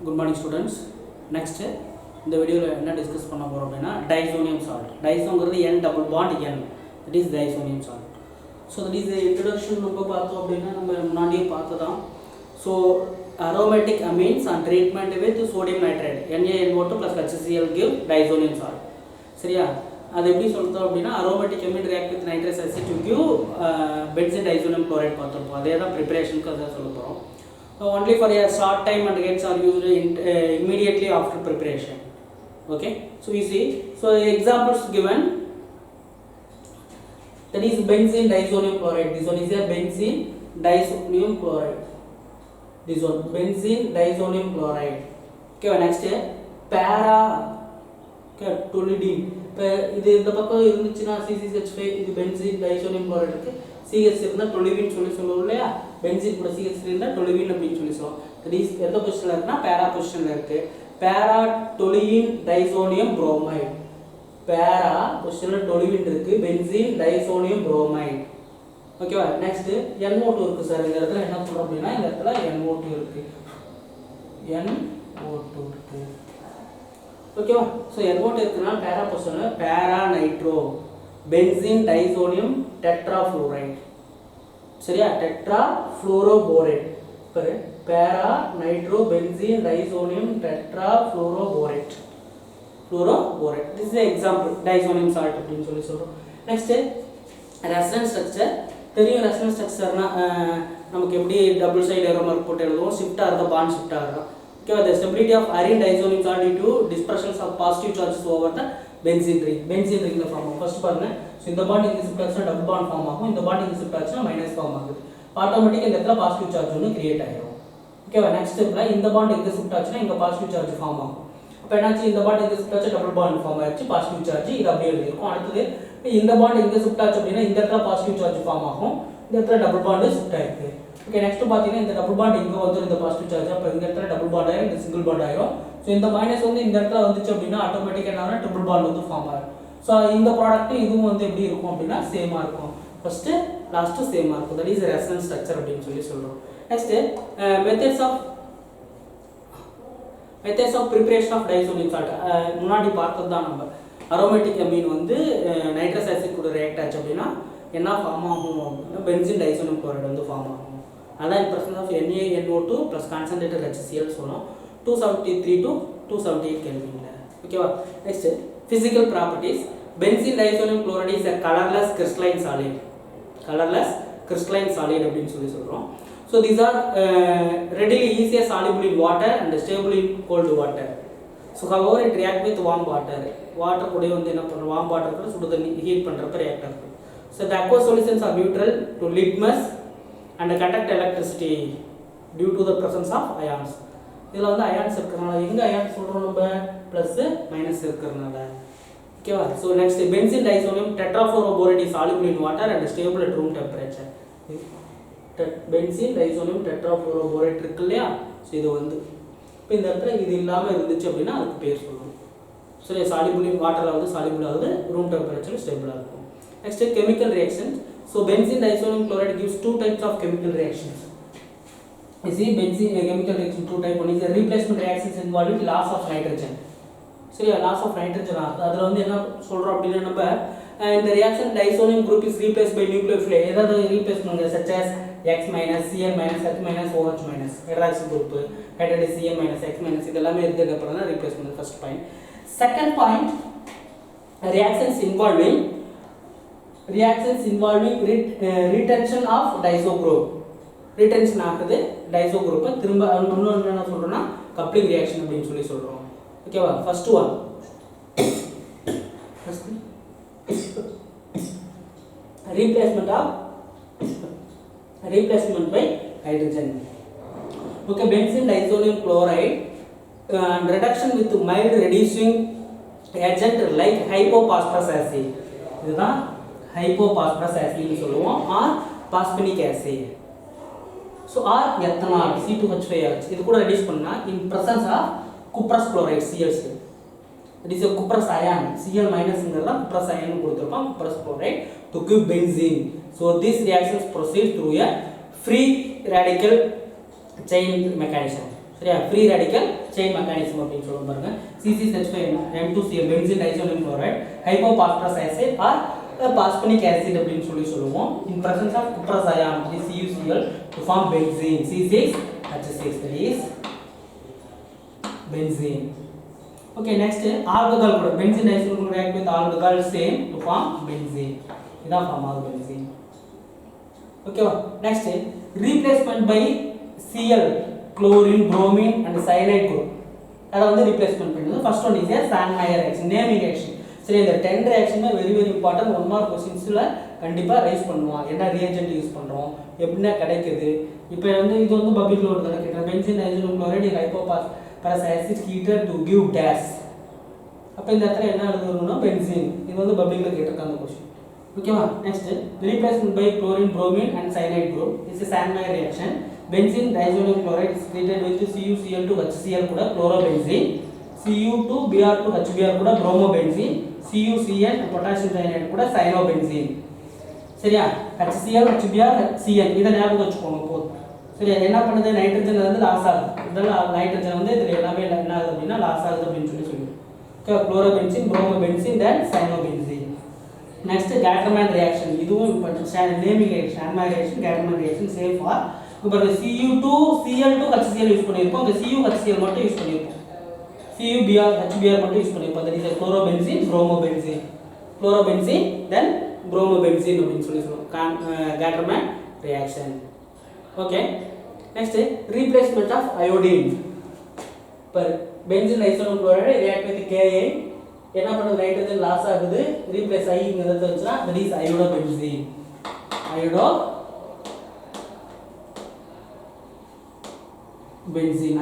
Good morning students. Next இந்த வீடியோல என்ன டிஸ்கஸ் பண்ண போறோம் அப்படினா டைசோனியம் சால்ட். டைசோங்கிறது N double bond N. That is diazonium salt. So that is the introduction நம்ம பார்த்தோம் அப்படினா நம்ம முன்னாடியே பார்த்ததா. So aromatic amines and treatment with sodium nitrate NaNO2 plus HCl give diazonium salt. சரியா? அது எப்படி சொல்றோம் அப்படினா aromatic amine react with nitrous acid to give benzene disonium chloride பார்த்தோம். அதே தான் preparation-க்கு அத சொல்ல போறோம். Only for a short time and gets are used immediately after preparation. Okay, so you see, so examples given, that is benzene disonium chloride. This one is a benzene disonium chloride. This one benzene disonium chloride. Okay, next para toluidine. இது இந்த பக்கம் இருந்துச்சுனா CCH5 இது benzene disonium chloride இருக்கு. CH இருந்தா toluidine சொல்லுவோம் இல்லையா, benzene கூட CH இருந்தா toluidine அப்படினு சொல்லுவோம். that is எந்த பொசிஷன்ல இருக்குனா para பொசிஷன்ல இருக்கு. para toluene disonium bromide. para பொசிஷன்ல toluene இருக்கு, benzene disonium bromide. ஓகேவா? நெக்ஸ்ட் NO2 இருக்கு சார். இந்த இடத்துல என்ன சொல்றோம் அப்படினா இந்த இடத்துல NO2 இருக்கு. NO2 இருக்கு. ஓகேவா? சோ NO2 இருக்குனா para பொசிஷன்ல para nitro benzene disonium tetrafluoride. சரியா? tetrafluoroborate. பாரு, para nitro benzene disonium tetrafluoroborate. Fluoroborate. This is an example disonium salt அப்படினு சொல்றோம். Next resonance structure. தெரியும் ரெசனன்ஸ் ஸ்ட்ரக்சர்னா நமக்கு எப்படி டபுள் சைடு ஏரோ மார்க் போட்டு எழுதுவோம். ஷிஃப்ட் ஆறத பாண்ட் ஷிஃப்ட் ஆறோம். Okay, the stability of arene disonium salt due to dispersions of positive charges over the benzene ring. Benzene ring la form first பாருங்க. So இந்த bond இங்க shift ஆச்சுனா double bond form ஆகும். இந்த bond இங்க shift ஆச்சுனா minus form ஆகுது. ஆட்டோமேட்டிக்கா இந்த இடத்துல பாசிட்டிவ் சார்ஜ் ஒன்னு கிரியேட் ஆயிடும். ஓகேவா? நெக்ஸ்ட் ஸ்டெப்ல இந்த bond இங்க ஷிஃப்ட் ஆச்சுனா இங்க பாசிட்டிவ் சார்ஜ் ஃபார்ம் ஆகும். அப்ப என்னாச்சு, இந்த bond இங்க ஷிஃப்ட் ஆச்சு டபுள் பாண்ட் ஃபார்ம் ஆயிடுச்சு, பாசிட்டிவ் சார்ஜ் இது அப்படியே இருக்கும். அடுத்து இந்த bond இங்க ஷிஃப்ட் ஆச்சு அப்படினா இந்த இடத்துல பாசிட்டிவ் சார்ஜ் ஃபார்ம் ஆகும், இந்த இடத்துல டபுள் பாண்ட் ஷிஃப்ட் ஆயிருக்கு. ஓகே, நெக்ஸ்ட் பாத்தீங்கன்னா இந்த டபுள் பாண்ட் இங்க வந்து இந்த பாசிட்டிவ் சார்ஜ், அப்ப இந்த இடத்துல டபுள் பாண்ட் ஆயிரும், இந்த சிங்கிள் பாண்ட் ஆயிரும். சோ இந்த மைனஸ் வந்து இந்த இடத்துல வந்துச்சு அப்படினா ஆட்டோமேட்டிக்கா என்ன ஆகும், ட்ரிபிள் பாண்ட் வந்து ஃபார்ம் ஆகும். சோ இந்த ப்ராடக்ட் இதுவும் வந்து எப்படி இருக்கும் அப்படினா சேமா இருக்கும். ஃபர்ஸ்ட் லாஸ்ட் சேமா இருக்கும். தட் இஸ் ரெசனன்ஸ் ஸ்ட்ரக்சர் அப்படினு சொல்றோம். Next methods of preparation of disonium salt. முன்னாடி பார்த்தது தான் நம்ம அரோமேட்டிக் அமீன் வந்து நைட்ரஸ் ஆசிட் கூட ரியாக்ட் ஆச்சு அப்படினா என்ன ஃபார்ம் ஆகும் அப்படினா பென்சீன் டைசோனியம் குளோரைடு வந்து ஃபார்ம் ஆகும். அதான் in presence of NaNO2 plus concentrated HCl சொன்னோம். 273 to 278 Kelvin. ஓகேவா? Next physical properties. Benzene disonium chloride is a colorless crystalline solid. Colorless crystalline solid அப்படினு சொல்றோம். So these are readily easily soluble in water and stable in cold water. So however it react with warm water. Water கூட வந்து என்ன பண்றோம், warm water கூட சுடு தண்ணி heat பண்றப்ப ரியாக்ட் ஆகும். So the aqueous solutions are neutral to litmus and conduct electricity due to the presence of ions. இதல வந்து ions இருக்கறனால எங்க ions சொல்றோம் நம்ம பிளஸ் மைனஸ் இருக்கறனால. ஓகேவா? So next benzene disonium tetrafluoroborate is soluble in water and stable at room temperature. benzene disonium tetrafluoroborate இருக்கு இல்லையா, சோ இது வந்து இப்போ இந்த இடத்துல இது இல்லாம இருந்துச்சு அப்படினா அதுக்கு பேர் சொல்லுவோம். சரி, soluble in waterல வந்து soluble ஆகுது, room temperature ஸ்டேபிளா இருக்கும். Next chemical reactions. So benzene disonium chloride gives two types of chemical reactions. You see benzene chemical reaction two type. One is a replacement reactions involving loss of nitrogen. சரியா? loss of nitrogen அதுல வந்து என்ன சொல்றோம் அப்படினா நம்ம இந்த reaction disonium group is replaced by nucleophile. ஏதாவது replace பண்ணுங்க such as X minus Cl minus H minus OH minus hydroxyl group hydrogen Cl minus X minus இதெல்லாம் எடுத்ததுக்கு அப்புறம் தான் ரீப்ளேஸ் பண்ணுங்க. First point. Second point, reactions involving retention of diso group. retention ஆகுது diso group திரும்ப இன்னொன்னு என்ன சொல்றோம்னா coupling reaction அப்படினு சொல்றோம். ஓகேவா? First one replacement by hydrogen. Okay, benzene disonium chloride and reduction with mild reducing agent like hypophosphorus acid. இதுதான் hypophosphorus acid னு சொல்லுவோம், or phosphinic acid. So or ethanol C2H5OH இது கூட ரெடியூஸ் பண்ணா in presence of cuprous chloride CH. It is a cuprous ion. Cl minus ங்கறத cuprous ion கொடுத்திருக்கோம், cuprous chloride to give benzene. So these reactions proceed through a free radical chain mechanism. சரியா free radical chain mechanism அப்படின்னு சொல்லுவோம் பாருங்க. C6H5M2Cl benzene diazonium chloride hypophosphorous acid or phosphonic acid அப்படின்னு சொல்லுவோம். In presence of cuprous ion CuCl to form benzene C6H6, that is benzene. Okay, next alcohol கூட benzene diazonium will react with alcohol same to form benzene. இதான் form ஆகும் benzene. Okay, next replacement by Cl chlorine bromine and cyanide group. அத வந்து replacement பண்ணுது. First one is a Sandmeyer reaction, naming reaction. சரி, இந்த 10 reaction very very important. One mark क्वेश्चंसல கண்டிப்பா raise பண்ணுவான். என்ன ரியாஜென்ட் யூஸ் பண்றோம், எப்படினா கிடைக்குது. இப்போ வந்து இது வந்து பபிள் குளோரைட் தான் கேக்குறாங்க. Benzene diazonium chloride hypophosphorous acid heated to give gas. அப்ப இந்த இடத்துல என்ன எழுதணும்னா பென்சீன். இது வந்து பபிள்ல கேட்டிருக்காங்க क्वेश्चन. ஓகேவா? Next replacement by chlorine bromine and cyanide group is a Sandmeyer reaction. Benzene disodium chloride is treated with CuCl to HCl கூட chlorobenzene, Cu2Br to HBr கூட bromobenzene, CuCN potassium cyanide கூட cyanobenzene. சரியா? HCl HBr HCl இத ஞாபகம் வச்சுக்கோங்க போதும். சரியா? என்ன பண்ணுது, நைட்ரஜன் வந்து லாஸ் ஆகுது. இதெல்லாம் நைட்ரஜன் வந்து இதுல எல்லாமே என்ன ஆகுது அப்படினா லாஸ் ஆகுது அப்படினு சொல்லுவோம். Okay, chlorobenzene, bromobenzene, then cyanobenzene. Next Gattermann reaction. இதுவும் important. Naming reaction, Sandmeyer reaction, Gattermann reaction same for இப்போ Cu2Cl to HCl யூஸ் பண்ணிருப்போம். இந்த CuHCl மட்டும் யூஸ் பண்ணிருப்போம். CuBr HBr மட்டும் யூஸ் பண்ணிருப்போம். that is chlorobenzene, bromobenzene. Chlorobenzene then bromobenzene அப்படினு சொல்லுவோம். Gattermann reaction. Okay. Next replacement of iodine. இப்போ benzene isonium chloride react with Ka, என்ன பண்ணுது, நைட்ரஜன் லாஸ் ஆகுது, ரீப்ளேஸ் ஆகி இங்க எதை வச்சா that is iodobenzene.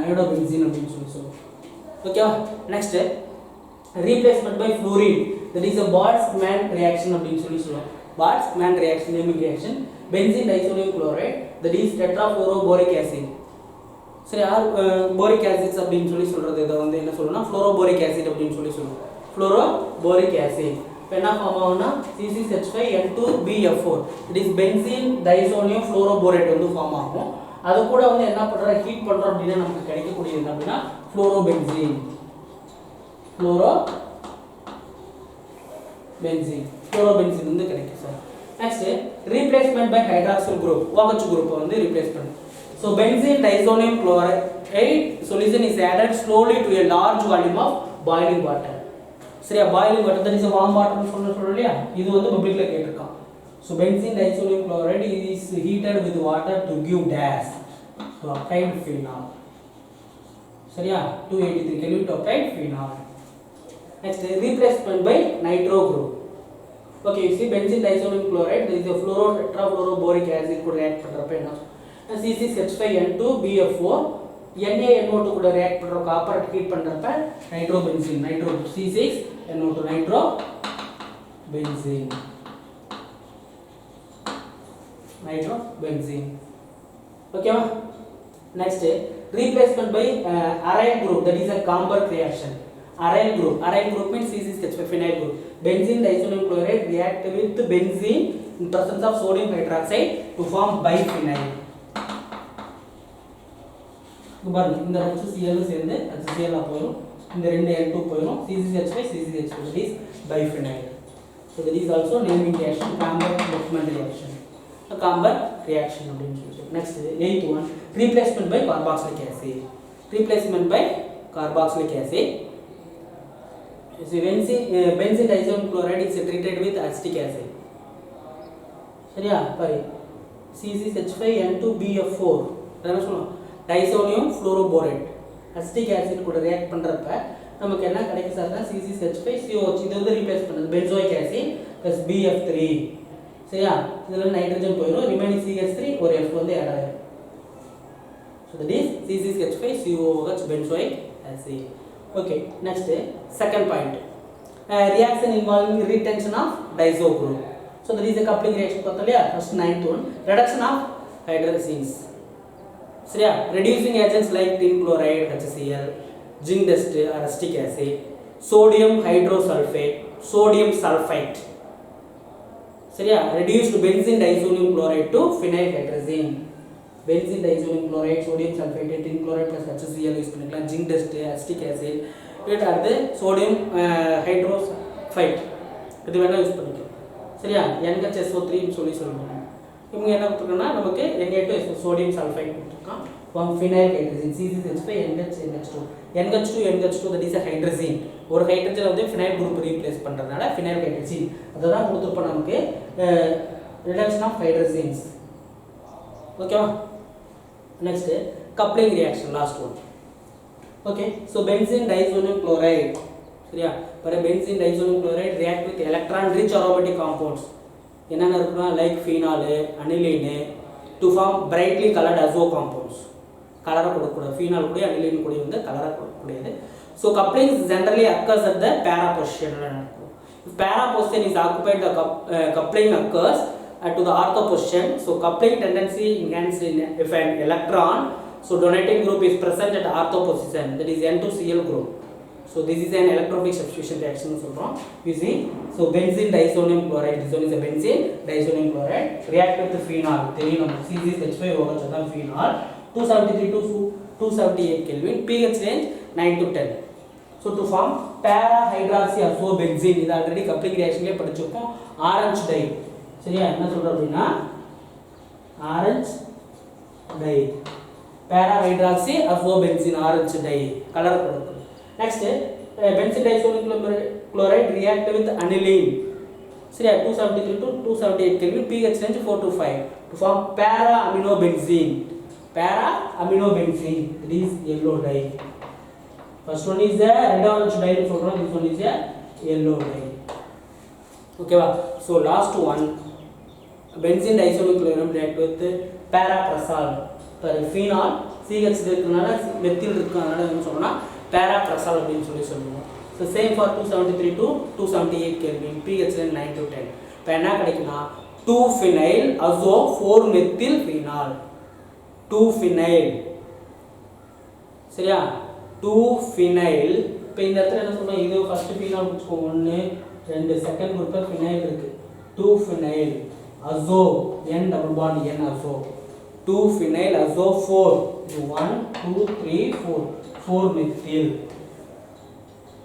iodobenzene அப்படின்னு சொல்லுவோம். ஓகேவா? Next replacement by fluorine, that is a Boltzmann reaction அப்படின்னு சொல்லுவோம். Boltzmann reaction, naming reaction. Benzene disodium chloride, that is tetrafluoroboric acid. சரி, boric acids அப்படின்னு சொல்றது இத வந்து என்ன சொல்றோம்னா fluoroboric acid அப்படின்னு சொல்லுவோம். fluoroboric acid இப்போ என்ன ஃபார்ம் ஆகும்னா C6H5N2BF4, it is benzene disodium fluoroborate வந்து ஃபார்ம் ஆகும். அது கூட வந்து என்ன பண்றோம், ஹீட் பண்றோம் அப்படினா நமக்கு கிடைக்கக்கூடியது என்ன அப்படினா fluorobenzene. fluorobenzene வந்து கிடைக்கும் sir. Next replacement by hydroxyl group, OH group வந்து replace பண்ணும். So benzene disodium chloride solution is added slowly to a large volume of boiling water. சரியா? boiling water, that is a warm water னு சொல்றோம்லையா, இது வந்து பப்ளிக்ல கேட்டிருக்கான். So benzene disodium chloride is heated with water to give gas to obtain phenol. சரியா? 283 Kelvin to obtain phenol. Next replacement by nitro group. Okay, you see benzene disodium chloride, there is a tetrafluoroboric acid கூட react பண்றப்ப என்ன C6H5N2BF4 NaNO2 கூட react பண்ற copper heat பண்றப்ப nitrobenzene, C6NO2 nitrobenzene. ஓகேவா? Next replacement by aryl group, that is a Camber reaction. aryl group means C6H5 group. Benzene disodium chloride react with benzene in presence of sodium hydroxide to form biphenyl. பாருங்க, இந்த HCl சேர்ந்து HCl போயிடும், இந்த ரெண்டு N2 போயிடும், C6H5 that is biphenyl. So that is also naming reaction, Camber-Buchmann reaction. A Camber reaction அப்படின்னு சொல்லுவோம். Next 8th one, replacement by carboxylic acid. So benzene disodium chloride is treated with acetic acid. சரியா? பாரு C6H5N2BF4 என்ன சொல்றோம், diazonium fluoroborate acetic acid கூட react பண்றப்ப நமக்கு என்ன கிடைக்கும் சார்னா C6H5COH, இது வந்து ரீப்ளேஸ் பண்ணுது benzoic acid plus BF3. சரியா? இதுல நைட்ரஜன் போயிடும், ரிமைனிங் CH3 ஒரு F வந்து ஆட் ஆகும். So that is C6H5COOH benzoic acid. Okay, next second point, reaction involving retention of diazo group. So there is a coupling reaction பார்த்தலையா, first 9th one, reduction of hydrazines. சரியா? reducing agents like tin chloride HCl, zinc dust or acetic acid, sodium hydrosulfate, sodium sulfite. சரியா? reduced benzene disodium chloride to phenyl hydrazine. Benzene diazonium chloride, sodium sulphate, tin chloride plus HCl use பண்ணிக்கலாம், zinc dust, acetic acid, அடுத்து sodium hydrosulphite இது வேணால் use பண்ணிக்கலாம். சரியா, NHSO3 சொல்லுவாங்க. இவங்க என்ன கொடுத்துருக்கோன்னா நமக்கு Na2SO சோடியம் சல்ஃபைட் கொடுத்துருக்கான். Phenyl hydrogen CH5NH2 NH2 that is a hydrogen. ஒரு ஹைட்ரஜன் வந்து ஃபினைல் குரூப் ரீப்ளேஸ் பண்ணுறதுனால ஃபினைல் ஹைட்ரஜன் அதை தான் கொடுத்துருப்போம் நமக்கு ரிடக்ஷன் ஆஃப் ஹைட்ரஜன்ஸ். ஓகேவா. Next coupling reaction, last one. Okay, so benzene diazonium chloride. சரியா, பாரு benzene diazonium chloride react with electron rich aromatic compounds என்னென்ன இருக்குன்னா like phenol, aniline to form brightly coloured azo compounds. கலரை கொடுக்கக்கூடாது, phenol கூட aniline கூட வந்து கலரை கொடுக்கக்கூடியது. So coupling generally occurs at the பேரா பொசிஷனில் நடக்கும். இஃப் பேரா position is occupied the coupling occurs to the ortho position. So coupling tendency enhanced if an electron, so donating group is present at ortho position, that is N2Cl group. So this is an electrophilic substitution reaction சொல்றோம். You see, so benzene disonium chloride, this one is a benzene disonium chloride react with phenol. தெரியும் நமக்கு CH5OH தான் phenol. 273 to 278 Kelvin, pH range 9 to 10. So to form para hydroxyazobenzene, இது already coupling reactionலயே படிச்சிருக்கோம். Orange dye. சரியா, என்ன சொல்றோம் அப்படின்னா orange dye, para hydroxyazobenzene orange dye colour கொடுக்கும். Next, benzene disonium chloride react with aniline. சரியா, 273 to 278 Kelvin, pH range 4 to 5 to form para aminobenzene. Para aminobenzene, it is yellow dye. First one is the red orange dye, சொல்றோம். This one is a yellow dye. Okay va. So last one, benzene disonium chloride react with paraprasol. Phenol CH இருக்குனால methyl இருக்குனால என்ன சொல்றோம்னா paraprasol அப்படினு சொல்லுவோம். So same for 273 to 278 Kelvin, pH range 9 to 10. இப்போ என்ன கிடைக்கும்னா 2-phenyl azo 4-methyl phenol. 2-phenyl. சரியா, 2-phenyl. இப்போ இந்த இடத்துல என்ன சொல்றோம், இது ஃபர்ஸ்ட் phenol புடிச்சுக்கோ, 1 2 செகண்ட் குரூப்ல phenyl இருக்கு. 2-phenyl azo N double bond N azo. 2-phenyl azo 4. 1 2 3 4 4-methyl.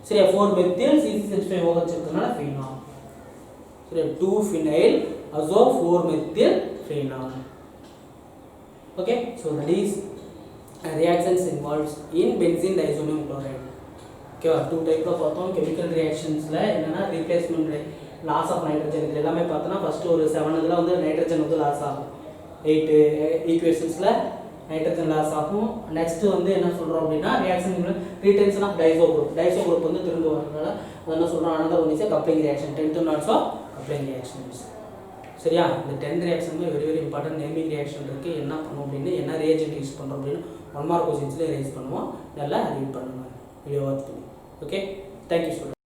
சரியா, 4-methyl CH5OH இருக்குனால phenol. சரியா, 2-phenyl azo 4-methyl phenol. Okay, so that is reactions involved in benzene disonium chloride. Okay, two type of பார்த்தோம். chemical reactionsல என்னன்னா replacement loss of nitrogen இது எல்லாமே பார்த்தோம்னா first ஒரு 7 இதுல வந்து நைட்ரஜன் வந்து லாஸ் ஆகும். 8 ஈக்குவேஷன்ஸ்ல நைட்ரஜன் லாஸ் ஆகும். நெக்ஸ்ட் வந்து என்ன சொல்றோம் அப்படினா reaction retention of diazo group வந்து திரும்ப வரதுனால அது என்ன சொல்றோம், another one is a coupling reaction. 10th one also coupling reactions. சரியா, இந்த 10th reaction very very important. Naming reaction இருக்கு, என்ன பண்ணுவோம் அப்படினா என்ன ரியேஜென்ட் யூஸ் பண்றோம் அப்படினா 1 மார்க் क्वेश्चंसல ரைஸ் பண்ணுவோம். நல்லா ரீட் பண்ணுங்க, வீடியோ வாட்ச் பண்ணுங்க. Okay, thank you students.